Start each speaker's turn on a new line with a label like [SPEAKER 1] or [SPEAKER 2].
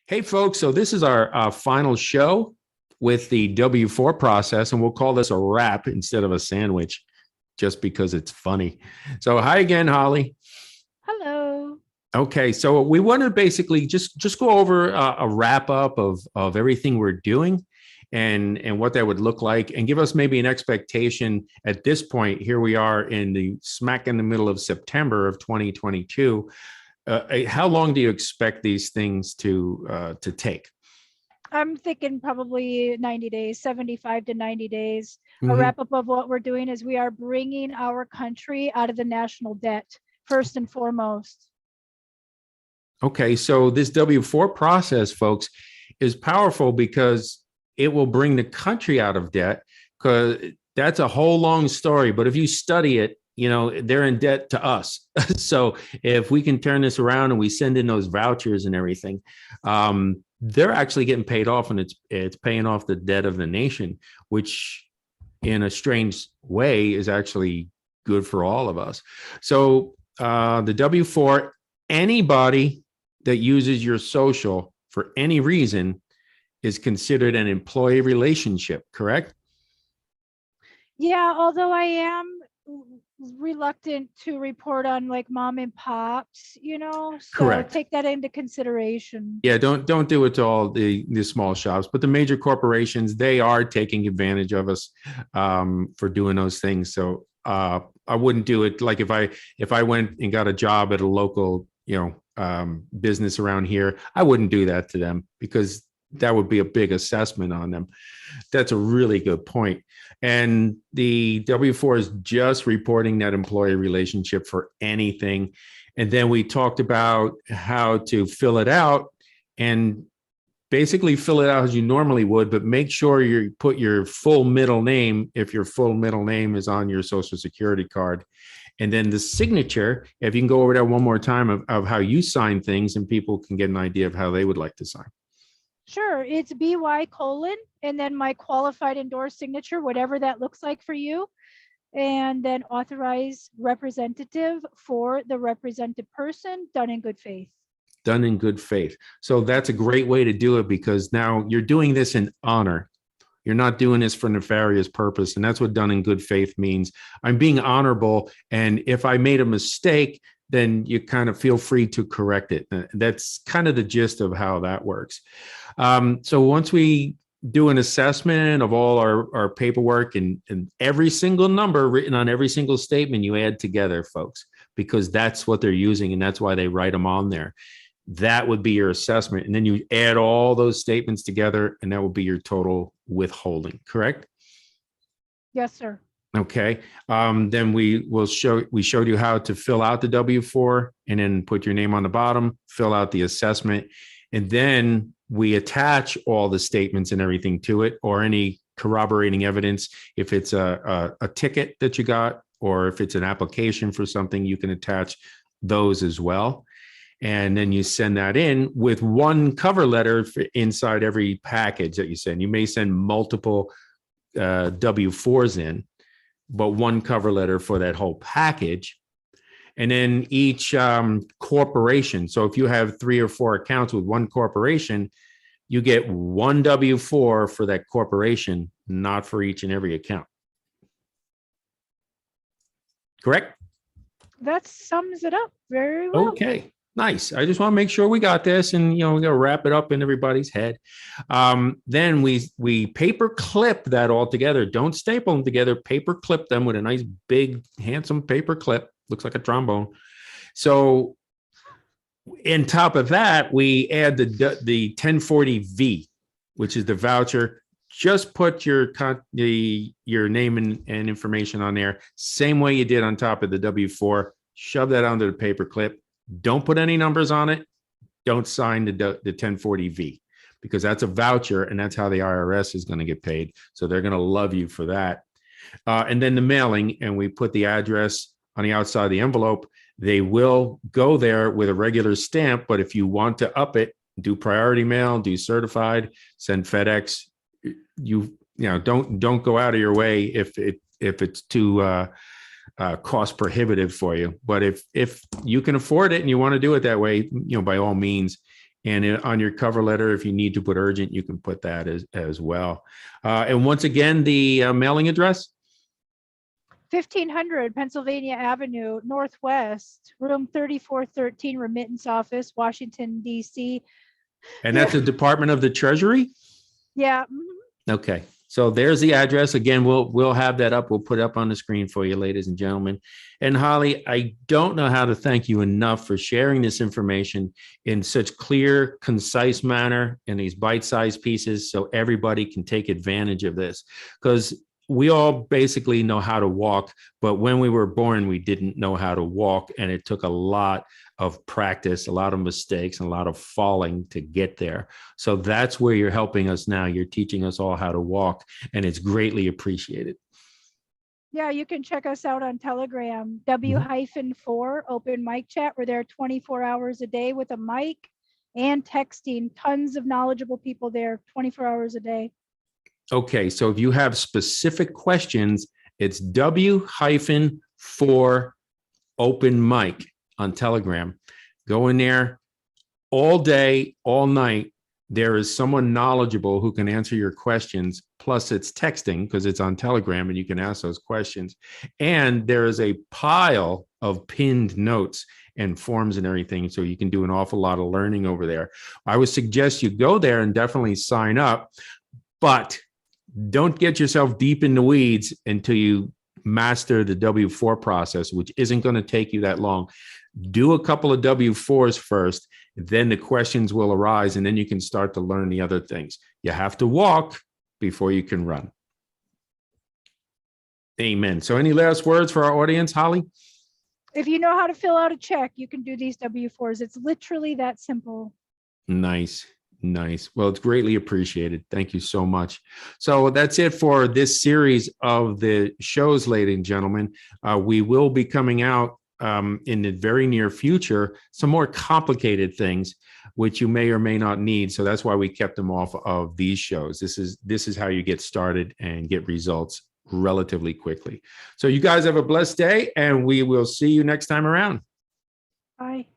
[SPEAKER 1] Hey, folks. So this is our final show with the W4 process, and we'll call this a wrap instead of a sandwich just because it's funny. So hi again, Holly.
[SPEAKER 2] Hello.
[SPEAKER 1] Okay, so we want to basically just go over a wrap up of everything we're doing and what that would look like, and give us maybe an expectation at this point. Here we are in the smack in the middle of September of 2022. How long do you expect these things to take?
[SPEAKER 2] I'm thinking probably 90 days, 75 to 90 days. A
[SPEAKER 1] Mhm.
[SPEAKER 2] wrap up of what we're doing is we are bringing our country out of the national debt, first and foremost.
[SPEAKER 1] Okay, so this W4 process, folks, is powerful because it will bring the country out of debt, because that's a whole long story. But if you study it, they're in debt to us. So if we can turn this around and we send in those vouchers and everything, they're actually getting paid off, and it's paying off the debt of the nation, which in a strange way is actually good for all of us. So the W4, anybody that uses your social for any reason is considered an employee relationship, correct?
[SPEAKER 2] Yeah, although I am reluctant to report on like mom and pops, so
[SPEAKER 1] Correct.
[SPEAKER 2] take that into consideration.
[SPEAKER 1] Yeah, don't do it to all the small shops, but the major corporations, they are taking advantage of us for doing those things. So I wouldn't do it. Like if I went and got a job at a local business around here, I wouldn't do that to them, because that would be a big assessment on them. That's a really good point. And the W4 is just reporting that employee relationship for anything. And then we talked about how to fill it out, and basically fill it out as you normally would, but make sure you put your full middle name if your full middle name is on your social security card. And then the signature, if you can go over that one more time of how you sign things, and people can get an idea of how they would like to sign.
[SPEAKER 2] Sure, it's BY colon and then my qualified endorsed signature, whatever that looks like for you, and then authorize representative for the represented person, done in good faith.
[SPEAKER 1] Done in good faith. So that's a great way to do it, because now you're doing this in honor. You're not doing this for nefarious purpose. And that's what done in good faith means. I'm being honorable. And if I made a mistake, then you kind of feel free to correct it. That's kind of the gist of how that works. So once we do an assessment of all our paperwork, and every single number written on every single statement you add together, folks, because that's what they're using, and that's why they write them on there. That would be your assessment. And then you add all those statements together, and that will be your total withholding, correct?
[SPEAKER 2] Yes, sir.
[SPEAKER 1] Okay. Then we showed you how to fill out the W4, and then put your name on the bottom, fill out the assessment. And then we attach all the statements and everything to it, or any corroborating evidence. If it's a ticket that you got, or if it's an application for something, you can attach those as well. And then you send that in with one cover letter inside every package that you send. You may send multiple W4s in, but one cover letter for that whole package. And then each corporation. So if you have 3 or 4 accounts with one corporation, you get one W4 for that corporation, not for each and every account. Correct?
[SPEAKER 2] That sums it up very well.
[SPEAKER 1] Okay. Nice. I just want to make sure we got this, and we got to wrap it up in everybody's head. Then we paper clip that all together. Don't staple them together. Paper clip them with a nice big handsome paper clip. Looks like a trombone. So, in top of that, we add the 1040V, which is the voucher. Just put your name and information on there, same way you did on top of the W4. Shove that onto the paper clip. Don't put any numbers on it. Don't sign the 1040V, because that's a voucher, and that's how the IRS is going to get paid. So they're going to love you for that. And then the mailing, and we put the address on the outside of the envelope. They will go there with a regular stamp, but if you want to up it, do priority mail, do certified, send FedEx. Don't go out of your way if it's too cost prohibitive for you. But if you can afford it and you want to do it that way, by all means, And on your cover letter, if you need to put urgent, you can put that as well. And once again, the mailing address?
[SPEAKER 2] 1500 Pennsylvania Avenue, Northwest, room 3413, Remittance Office, Washington, D.C.
[SPEAKER 1] And that's the Department of the Treasury?
[SPEAKER 2] Yeah.
[SPEAKER 1] Okay. So there's the address. Again, we'll have that up. We'll put it up on the screen for you, ladies and gentlemen. And Holly, I don't know how to thank you enough for sharing this information in such clear, concise manner in these bite-sized pieces so everybody can take advantage of this. Because we all basically know how to walk, but when we were born, we didn't know how to walk. And it took a lot of practice, a lot of mistakes, and a lot of falling to get there. So that's where you're helping us now. You're teaching us all how to walk, and it's greatly appreciated.
[SPEAKER 2] Yeah, you can check us out on Telegram, W-4 open mic chat. We're there 24 hours a day with a mic and texting. Tons of knowledgeable people there 24 hours a day.
[SPEAKER 1] Okay, so if you have specific questions, it's W-4 open mic on Telegram. Go in there all day, all night. There is someone knowledgeable who can answer your questions. Plus, it's texting because it's on Telegram and you can ask those questions. And there is a pile of pinned notes and forms and everything. So you can do an awful lot of learning over there. I would suggest you go there and definitely sign up, but don't get yourself deep in the weeds until you master the W-4 process, which isn't going to take you that long. Do a couple of W-4s first, then the questions will arise, and then you can start to learn the other things. You have to walk before you can run. Amen. So any last words for our audience, Holly?
[SPEAKER 2] If you know how to fill out a check, you can do these W-4s. It's literally that simple.
[SPEAKER 1] Nice. Nice. Well, it's greatly appreciated. Thank you so much. So that's it for this series of the shows, ladies and gentlemen. We will be coming out in the very near future, some more complicated things, which you may or may not need. So that's why we kept them off of these shows. This is how you get started and get results relatively quickly. So you guys have a blessed day, and we will see you next time around.
[SPEAKER 2] Bye.